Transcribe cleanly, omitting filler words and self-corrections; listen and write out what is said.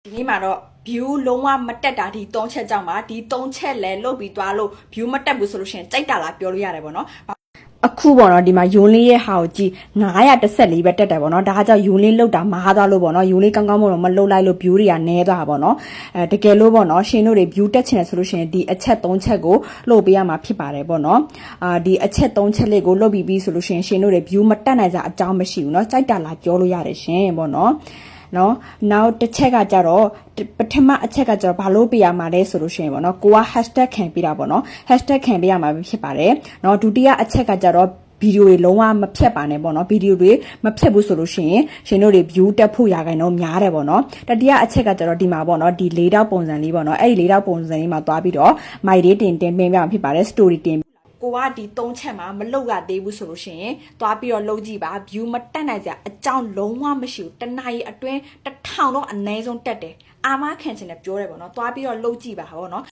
ဒီနေ့မှာတော့ view လုံးဝမတက်တာဒီ3ချက်ကြောင့်ပါဒီ3ချက်လဲလုတ်ပြီးသွားလို့ view မတက်ဘူးဆိုလို့ရှိရင်ကြိုက်တာလားပြောလို့ရတယ်ပေါ့နော်အခုပေါ့နော်ဒီမှာယွန်းလေးရဲ့ဟာကိုကြည့်914ပဲတက်တယ်ပေါ့နော်ဒါကကြောင့်ယွန်းလေးလုတ်တာမားသွားလို့ပေါ့နော်ယွန်းလေးကောင်းကောင်းမလို့မလုတ်လိုက်လို့ view တွေကနည်းသွားတာပေါ့နော်တကယ်လို့ပေါ့နော်ရှင်တို့တွေ view တက်ချင်တယ်ဆိုလို့ရှိရင်ဒီအချက်3ချက်ကိုလုတ်ပေးရမှာဖြစ်ပါတယ်ပေါ့နော်ဒီအချက်3ချက်လေးကိုလုတ်ပြီးပြီဆိုလို့ရှိရင်ရှင်တို့တွေ view မတက်နိုင်ကြအကြောင်းမရှိဘူးเนาะကြိုက်တာလားပြောလို့ရတယ်ရှင်ပေါ့နော်နောက်တစ်ချက်ကကြတော့ပထမအချက်ကကြတော့ဘာလို့ပြရမှာလဲဆိုလို့ရှိရင်ပေါ့နော်ကိုက hashtag ခံပြတာပေါ့နော် hashtag ခံပြရမှာဖြစ်ပါတယ်เนาะဒုတိယအချက်ကကြတော့ဗီဒီယိုတွေလုံးဝမဖြတ်ပါနဲ့ပေါ့နော်ဗီဒီယိုတွေမဖြတ်ဘူးဆိုလို့ရှိရင်ရှင်တို့တွေ view တက်ဖို့ရခိုင်တော့များတယ်ပေါ့နော်တတိယအချက်ကကြတော့ဒီမှာပေါ့နော်ဒီ၄တောက်ပုံစံလေးပေါ့နော်အဲ့ဒီ၄တောက်ပုံစံလေးမှာသွားပြီးတော့ my day တင်ပင်းပြမှာဖြစ်ပါတယ် story တင်ကိုကဒီ3ချက်မှာမလုတ်ရသေးဘူးဆိုလို့ရှိရင်သွားပြီးတော့လုတ်ကြည့်ပါ view မတက်နိုင်စရာအကြောင်းလုံးဝမရှိဘူးတနားရီအတွင်း1000တော့အနည်းဆုံးတက်တယ်အာမခံချင်တယ်ပြောတယ်ပေါ့နော်သွားပြီးတော့လုတ်ကြည့်ပါဟောနော်